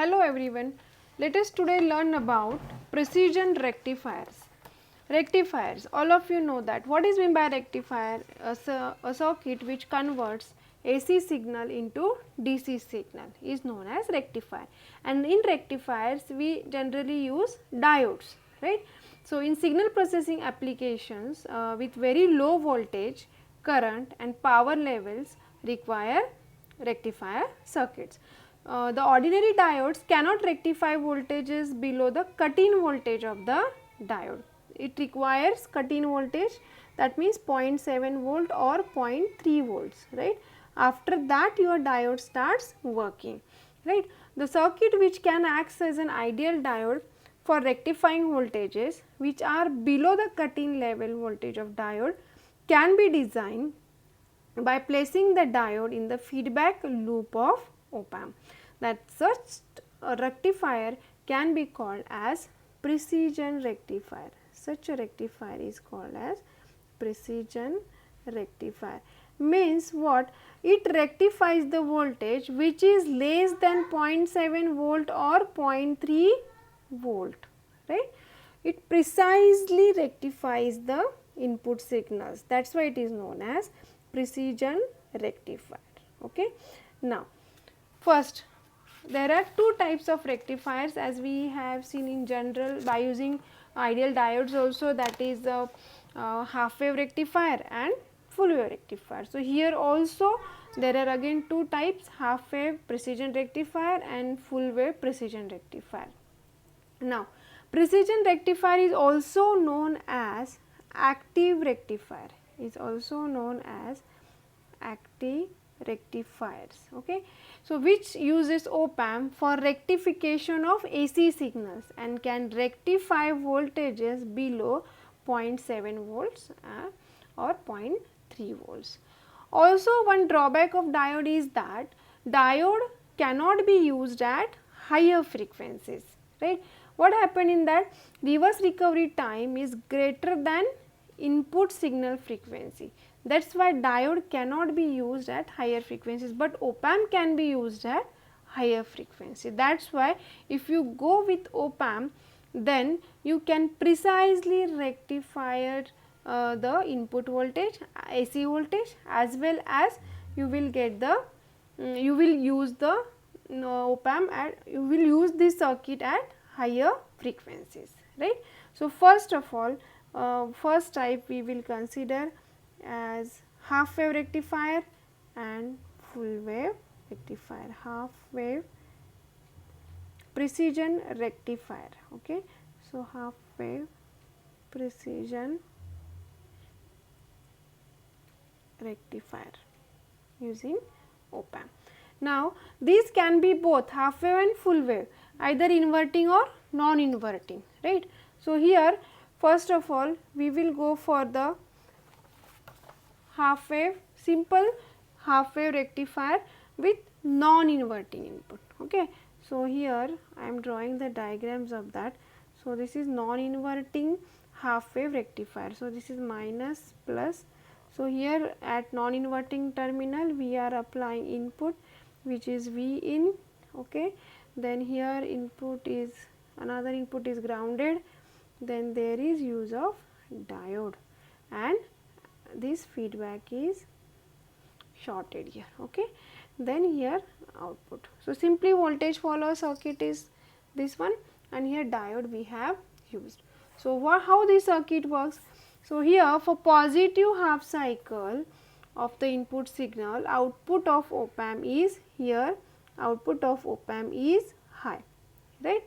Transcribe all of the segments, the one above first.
Hello everyone, let us today learn about precision rectifiers. Rectifiers, all of you know that. What is meant by rectifier? A circuit which converts AC signal into DC signal is known as rectifier, and in rectifiers we generally use diodes, right. So, in signal processing applications with very low voltage, current and power levels require rectifier circuits. The ordinary diodes cannot rectify voltages below the cut-in voltage of the diode. It requires cut-in voltage, that means 0.7 volt or 0.3 volts, right. After that your diode starts working, right. The circuit which can act as an ideal diode for rectifying voltages which are below the cut-in level voltage of diode can be designed by placing the diode in the feedback loop of op-amp. That such a rectifier can be called as precision rectifier. Such a rectifier is called as precision rectifier. Means what? It rectifies the voltage which is less than 0.7 volt or 0.3 volt, right. It precisely rectifies the input signals. That is why it is known as precision rectifier. Okay. Now, first there are two types of rectifiers as we have seen in general by using ideal diodes also, that is half wave rectifier and full wave rectifier. So, here also there are again two types, half wave precision rectifier and full wave precision rectifier. Now, precision rectifier is also known as active rectifier, active rectifiers, okay. So, which uses op-amp for rectification of AC signals and can rectify voltages below 0.7 volts or 0.3 volts. Also, one drawback of diode is that diode cannot be used at higher frequencies, right. What happened in that? Reverse recovery time is greater than input signal frequency. That is why diode cannot be used at higher frequencies, but op-amp can be used at higher frequency. That is why if you go with op-amp, then you can precisely rectify the input voltage, AC voltage, as well as you will get the you will use the op-amp at you will use this circuit at higher frequencies, right. So, first of all, first type we will consider as half wave rectifier and full wave rectifier, half wave precision rectifier, okay. So, half wave precision rectifier using op-amp. Now, these can be both half wave and full wave, either inverting or non-inverting, right. So, here first of all we will go for the half wave, simple half wave rectifier with non-inverting input, okay. So, here I am drawing the diagrams of that. So, this is non-inverting half wave rectifier. So, this is minus plus. So, here at non-inverting terminal we are applying input which is V in, okay. Then here input is, another input is grounded, then there is use of diode and this feedback is shorted here, okay. Then here output. So, simply voltage follower circuit is this one and here diode we have used. So, how this circuit works? So, here for positive half cycle of the input signal, output of op-amp is here, output of op-amp is high, right.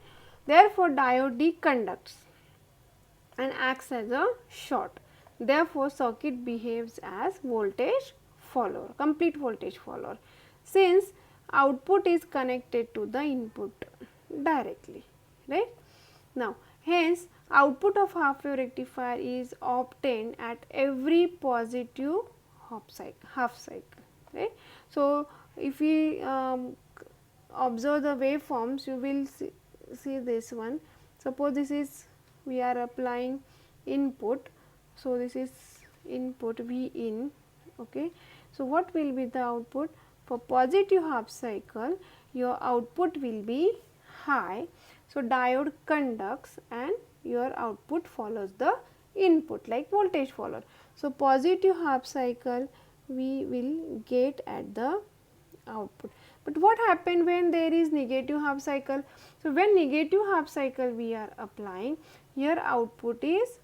Therefore, diode deconducts and acts as a short. Therefore, circuit behaves as voltage follower, complete voltage follower, since output is connected to the input directly, right. Now, hence output of half wave rectifier is obtained at every positive half cycle, right. So, if we observe the waveforms, you will see this one. Suppose this is, we are applying input. So, this is input V in, okay. So, what will be the output? For positive half cycle, your output will be high, so diode conducts and your output follows the input like voltage follower. So, positive half cycle we will get at the output. But what happened when there is negative half cycle? So, when negative half cycle we are applying, here output is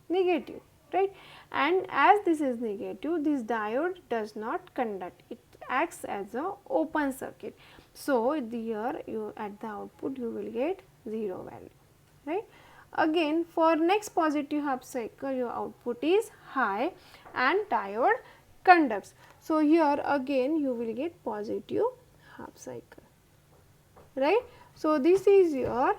negative, right, and as this is negative, this diode does not conduct, it acts as a open circuit. So, here you at the output you will get 0 value, right. Again for next positive half cycle your output is high and diode conducts. So, here again you will get positive half cycle, right. So, this is your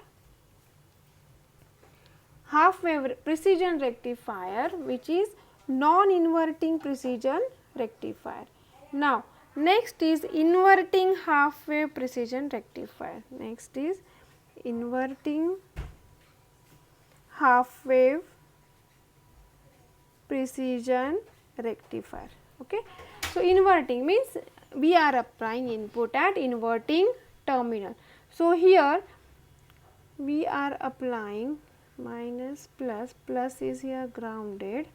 half wave precision rectifier, which is non-inverting precision rectifier. Now, next is inverting half wave precision rectifier. Next is inverting half wave precision rectifier. Okay. So, inverting means we are applying input at inverting terminal. So, here we are applying minus plus, plus is here grounded,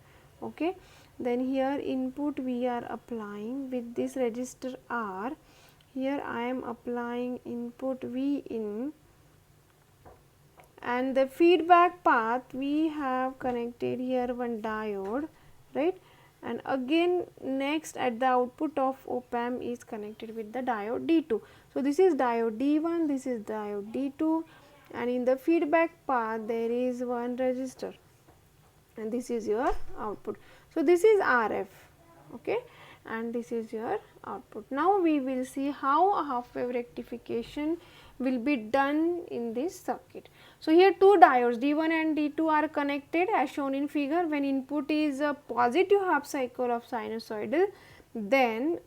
okay. Then here input we are applying with this resistor R, here I am applying input V in, and the feedback path we have connected here one diode, right, and again next at the output of op amp is connected with the diode D2. So, this is diode D1, this is diode D2, and in the feedback path there is one resistor and this is your output. So, this is RF, okay, and this is your output. Now, we will see how a half wave rectification will be done in this circuit. So, here two diodes D1 and D2 are connected as shown in figure. When input is a positive half cycle of sinusoidal, then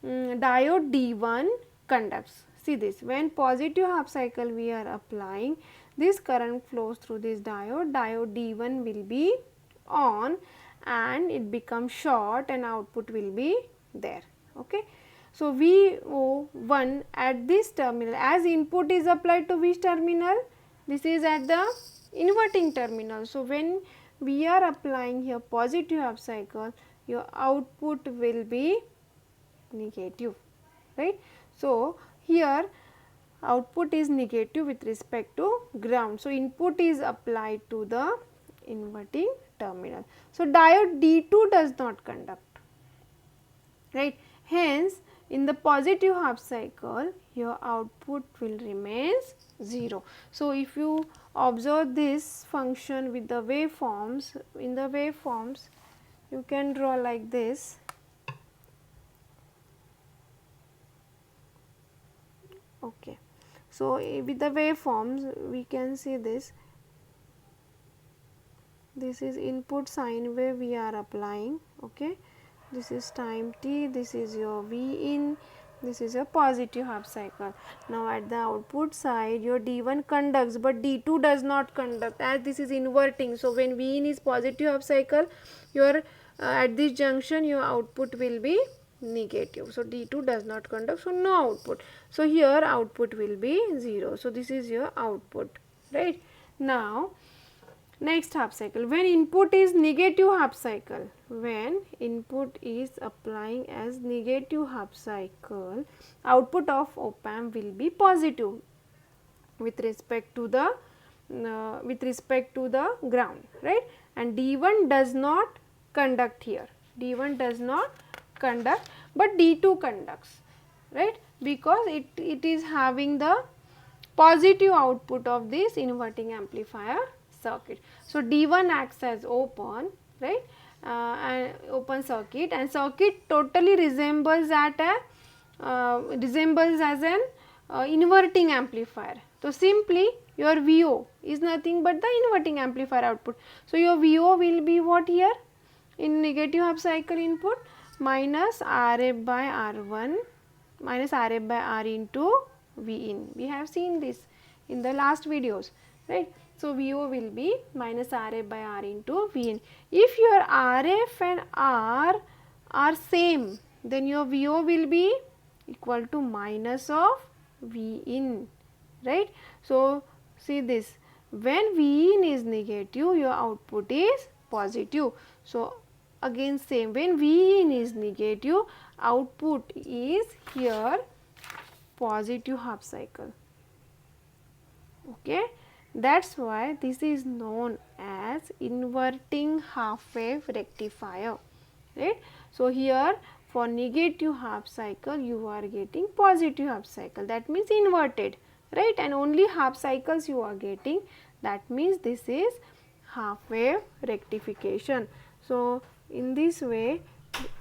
diode D1 conducts. See this, when positive half cycle we are applying, this current flows through this diode, diode D1 will be on and it becomes short and output will be there, okay. So, VO1 at this terminal, as input is applied to which terminal? This is at the inverting terminal. So, when we are applying here positive half cycle, your output will be negative, right. So, here output is negative with respect to ground. So, input is applied to the inverting terminal. So, diode D2 does not conduct, right. Hence, in the positive half cycle your output will remains 0. So, if you observe this function with the waveforms, in the waveforms you can draw like this. Okay. So, with the waveforms we can see this. This is input sine wave we are applying, okay. This is time t, this is your V in, this is a positive half cycle. Now, at the output side your D1 conducts, but D2 does not conduct as this is inverting. So, when V in is positive half cycle, your at this junction your output will be negative. So, D2 does not conduct, so no output. So, here output will be 0. So, this is your output, right. Now, next half cycle, when input is negative half cycle, when input is applying as negative half cycle, output of op amp will be positive with respect to the ground, right, and D1 does not conduct here, D1 does not conduct, but D2 conducts, right, because it is having the positive output of this inverting amplifier circuit. So, D1 acts as open, right, and open circuit, and circuit totally resembles as an inverting amplifier. So, simply your VO is nothing but the inverting amplifier output. So, your VO will be what here in negative half cycle input minus RF by R1 minus RF by R into V in. We have seen this in the last videos, right. So, VO will be minus RF by R into V in. If your RF and R are same, then your VO will be equal to minus of V in, right. So, see this, when V in is negative, your output is positive. So, again same, when V in is negative, output is here positive half cycle. Okay, that is why this is known as inverting half wave rectifier, right. So, here for negative half cycle you are getting positive half cycle, that means inverted, right, and only half cycles you are getting, that means this is half wave rectification. So, in this way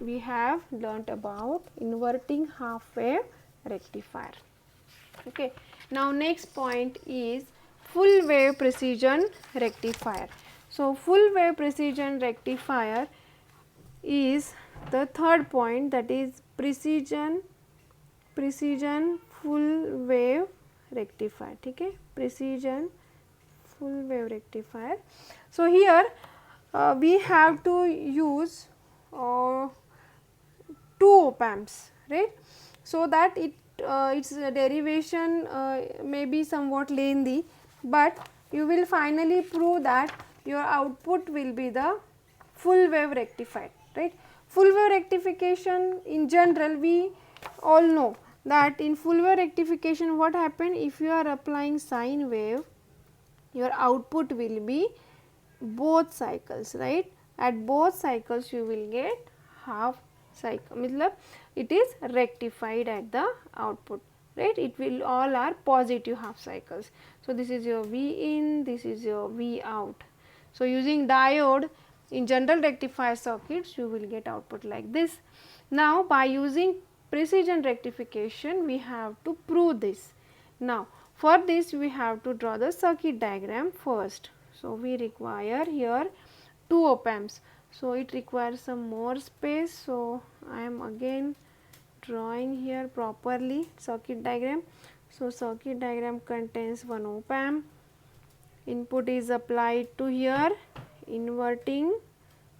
we have learnt about inverting half wave rectifier. Okay. Now, next point is full wave precision rectifier. So, full wave precision rectifier is the third point, that is precision full wave rectifier. Okay, precision full wave rectifier. So, here we have to use two op amps, right. So, that its derivation may be somewhat lengthy, but you will finally prove that your output will be the full wave rectified, right. Full wave rectification in general we all know that in full wave rectification what happen, if you are applying sine wave, your output will be both cycles, right. At both cycles you will get half cycle, matlab it is rectified at the output, right. It will all are positive half cycles. So, this is your V in, this is your V out. So, using diode in general rectifier circuits you will get output like this. Now, by using precision rectification we have to prove this. Now, for this we have to draw the circuit diagram first. So, we require here two op amps. So, it requires some more space. So, I am again drawing here properly circuit diagram. So, circuit diagram contains one op amp, input is applied to here, inverting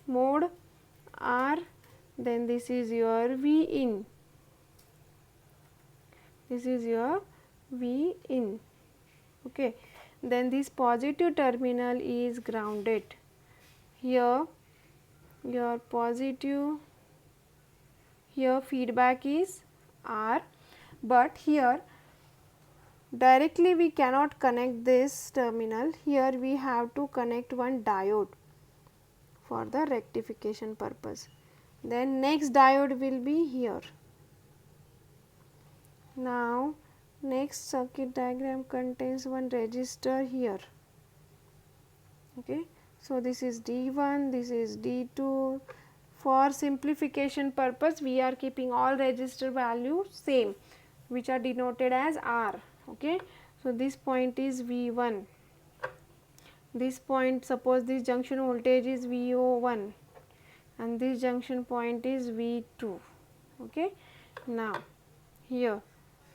mode R, then this is your V in, this is your V in. Okay. Then this positive terminal is grounded. Here your positive, here feedback is R, but here directly we cannot connect this terminal, here we have to connect one diode for the rectification purpose. Then next diode will be here. Now, next circuit diagram contains one resistor here. Okay. So, this is D1, this is D2. For simplification purpose, we are keeping all resistor values same, which are denoted as R. Okay. So, this point is V1. This point, suppose this junction voltage is VO1 and this junction point is V2. Okay. Now, here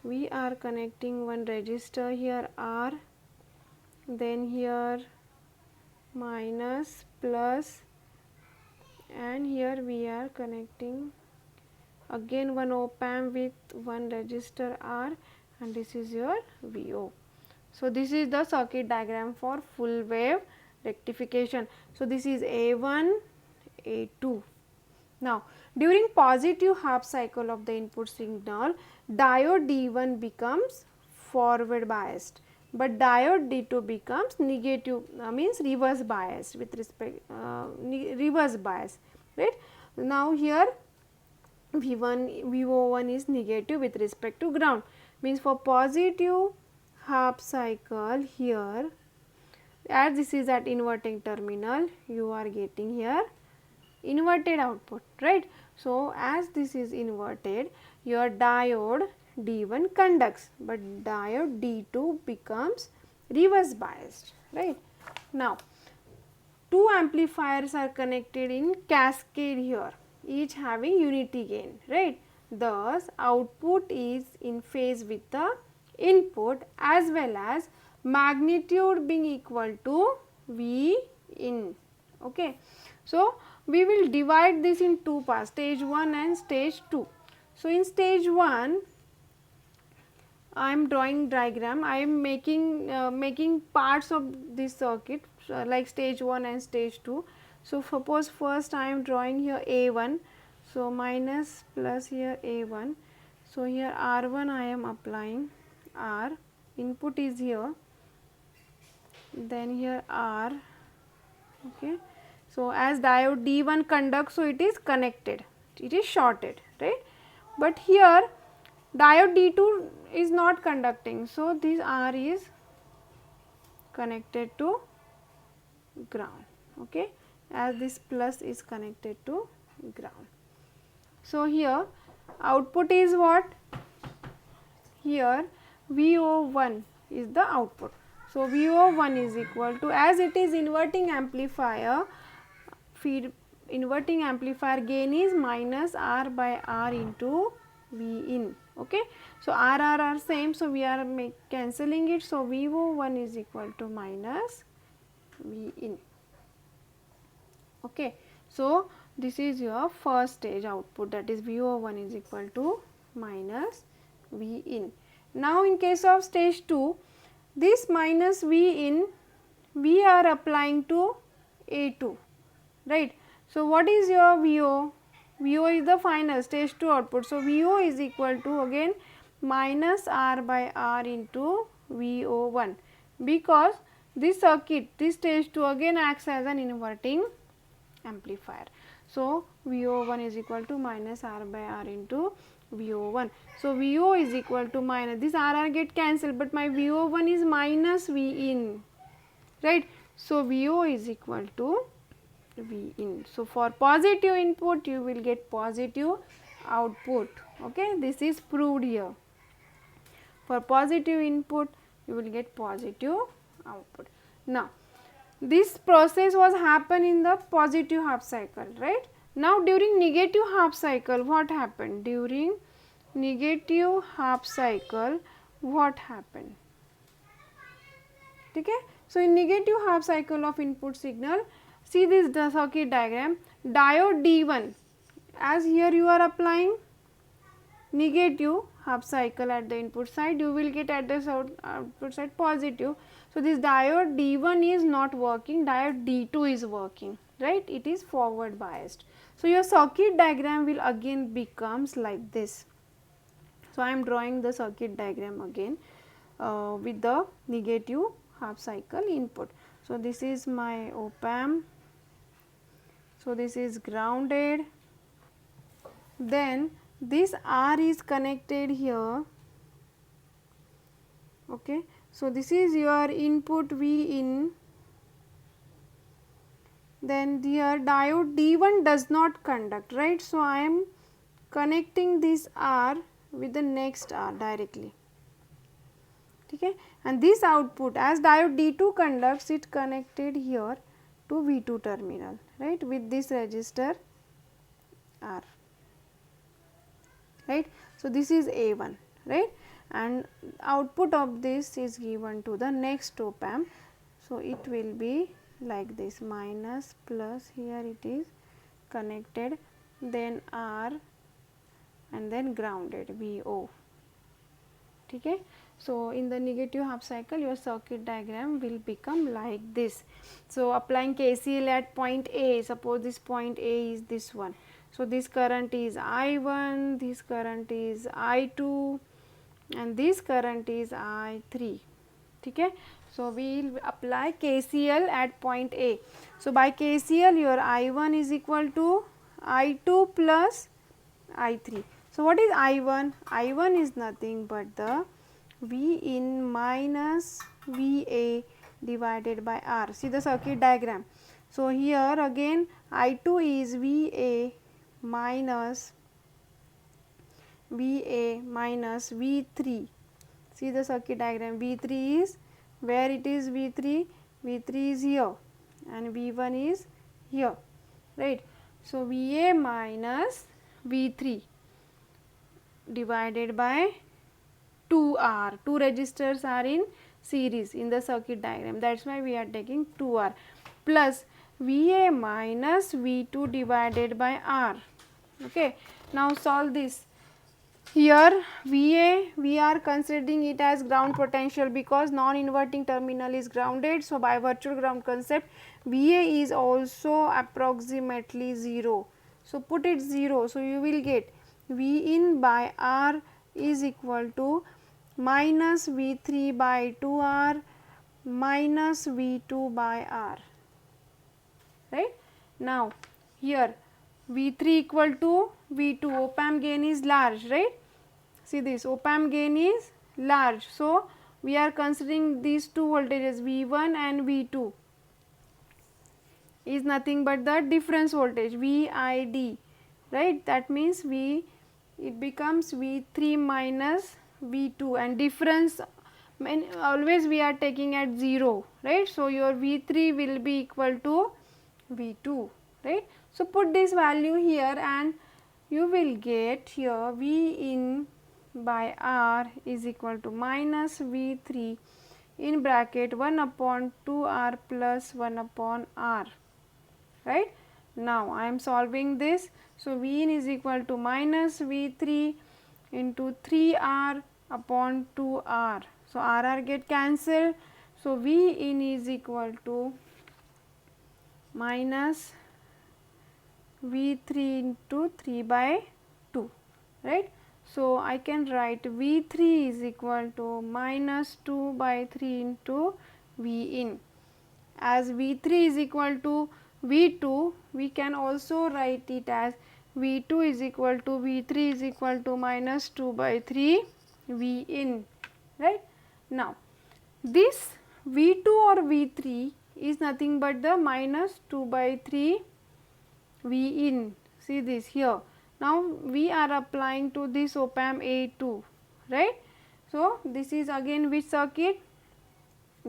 we are connecting one resistor here R, then here minus, plus, and here we are connecting again one op amp with one resistor R, and this is your VO. So, this is the circuit diagram for full wave rectification. So, this is A1, A2. Now, during positive half cycle of the input signal, diode D1 becomes forward biased, but diode D2 becomes negative, means reverse biased with respect reverse bias, right. Now, here V1 VO1 is negative with respect to ground, means for positive half cycle here, as this is at inverting terminal, you are getting here inverted output, right. So, as this is inverted, your diode D1 conducts, but diode D2 becomes reverse biased, right. Now, two amplifiers are connected in cascade here, each having unity gain, right. Thus, output is in phase with the input as well as magnitude being equal to V in. Okay. So, we will divide this in two parts, stage 1 and stage 2. So, in stage 1 I am drawing diagram. I am making parts of this circuit like stage 1 and stage 2. So suppose first I am drawing here A1, so minus plus here A1. So here R1 I am applying, R input is here, then here R, okay. So as diode D1 conducts, so it is connected, it is shorted, right. But here diode D2 is not conducting, so this R is connected to ground, okay, as this plus is connected to ground. So here output is what? Here VO1 is the output. So VO1 is equal to, as it is inverting amplifier, inverting amplifier gain is minus R by R into V in, okay. So R are same, so we are cancelling it, so VO1 is equal to minus V in, okay. So this is your first stage output, that is VO1 is equal to minus V in. Now in case of stage 2, this minus V in we are applying to A2, right. So what is your VO? VO is the final stage 2 output. So VO is equal to again minus R by R into VO1, because this circuit, this stage 2 again acts as an inverting amplifier. So VO1 is equal to minus R by R into VO1. So VO is equal to minus, this RR get cancelled, but my VO1 is minus V in, right. So VO is equal to V in. So for positive input you will get positive output, okay. This is proved here. For positive input you will get positive output. Now this process was happen in the positive half cycle, right. Now during negative half cycle what happened? During negative half cycle what happened? Okay. So in negative half cycle of input signal, see this circuit diagram, diode D1, as here you are applying negative half cycle at the input side, you will get at the output side positive. So this diode D1 is not working, diode D2 is working, right, it is forward biased. So your circuit diagram will again becomes like this. So I am drawing the circuit diagram again with the negative half cycle input. So this is my op amp, so this is grounded, then this R is connected here, okay. So this is your input V in, then here diode D1 does not conduct, right. So I am connecting this R with the next R directly, okay. And this output, as diode D2 conducts, it connected here to V2 terminal, right, with this resistor R, right. So this is A1, right, and output of this is given to the next op amp. So it will be like this, minus plus, here it is connected, then R and then grounded VO, okay. So in the negative half cycle your circuit diagram will become like this. So applying KCL at point A, suppose this point A is this one. So this current is I1, this current is I2 and this current is I3, okay. So we will apply KCL at point A. So by KCL your I1 is equal to I2 plus I3. So what is I1? I1 is nothing but the V in minus VA divided by R. See the circuit diagram. So here again I2 is VA minus V3. See the circuit diagram, V3 is where it is V3? V3 is here and V1 is here, right. So VA minus V3 divided by 2R, two resistors are in series in the circuit diagram, that is why we are taking 2R, plus VA minus V2 divided by R, okay. Now solve this. Here VA, we are considering it as ground potential because non-inverting terminal is grounded. So, by virtual ground concept VA is also approximately 0. So, put it 0. So, you will get V in by R is equal to minus V3 by 2R minus V2 by R, right. Now, here V3 equal to V2, op amp gain is large, right. See this, op amp gain is large. So, we are considering these two voltages V1 and V2 is nothing but the difference voltage VID, right. That means it becomes V3 minus V2 and difference always we are taking at 0, right. So, your V3 will be equal to V2, right. So, put this value here and you will get here V in by R is equal to minus V3 in bracket 1 upon 2R plus 1 upon R, right. Now, I am solving this. So, V in is equal to minus V3 into 3R upon 2R. So, RR get cancelled. So, V in is equal to minus V3 into 3 by 2, right. So, I can write V3 is equal to minus 2 by 3 into V in. As V3 is equal to V2, we can also write it as V2 is equal to V3 is equal to minus 2 by 3 V in, right. Now, this V2 or V3 is nothing but the minus 2 by 3 V in. See this here. Now, we are applying to this op amp A2, right. So, this is again which circuit?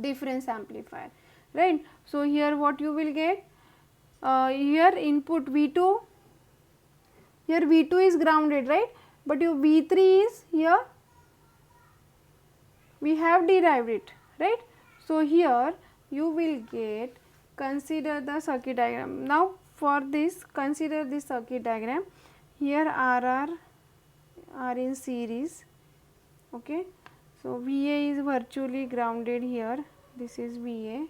Difference amplifier, right. So, here what you will get? Here input V2, here V2 is grounded, right, but your V3 is here, we have derived it, right. So, here you will get, consider the circuit diagram. Now, for this consider this circuit diagram. Here RR are in series, okay. So, VA is virtually grounded here, this is VA.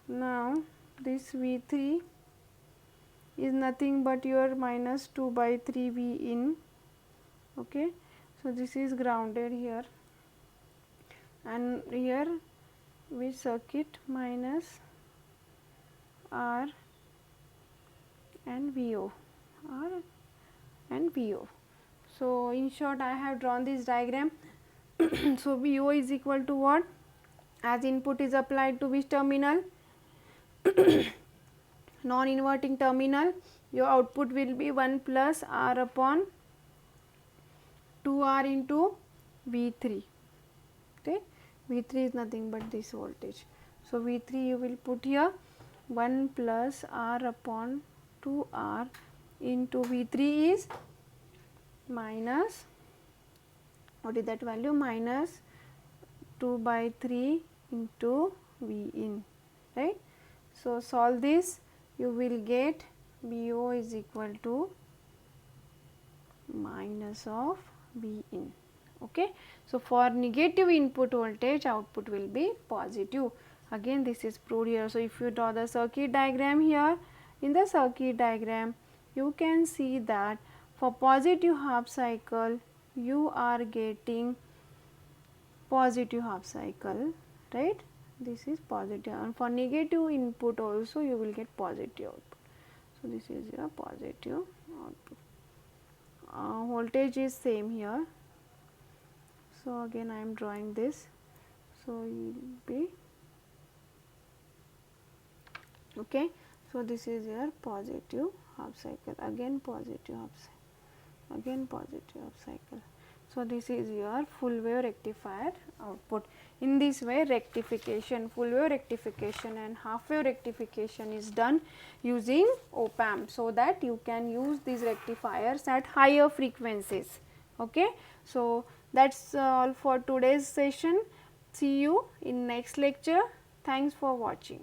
Now, this V3 is nothing but your minus 2 by 3 V in, okay. So, this is grounded here and here which circuit? Minus R and VO, R and VO. So, in short I have drawn this diagram. So, VO is equal to what? As input is applied to which terminal? Non-inverting terminal, your output will be 1 plus R upon 2R into V3, okay. V3 is nothing but this voltage. So, V3 you will put here 1 plus R upon 2R into V3 is minus, what is that value? Minus 2 by 3 into V in, right. So, solve this, you will get VO is equal to minus of V in, okay. So, for negative input voltage, output will be positive. Again this is proved here. So, if you draw the circuit diagram here, in the circuit diagram you can see that for positive half cycle you are getting positive half cycle, right. This is positive, and for negative input also you will get positive output. So, this is your positive output. Voltage is same here. So, again I am drawing this. So, you will be okay. So, this is your positive half cycle, again positive half cycle, again positive half cycle. So, this is your full wave rectifier output. In this way rectification, full wave rectification and half wave rectification is done using op amp, so that you can use these rectifiers at higher frequencies, okay. So, that is all for today's session. See you in next lecture. Thanks for watching.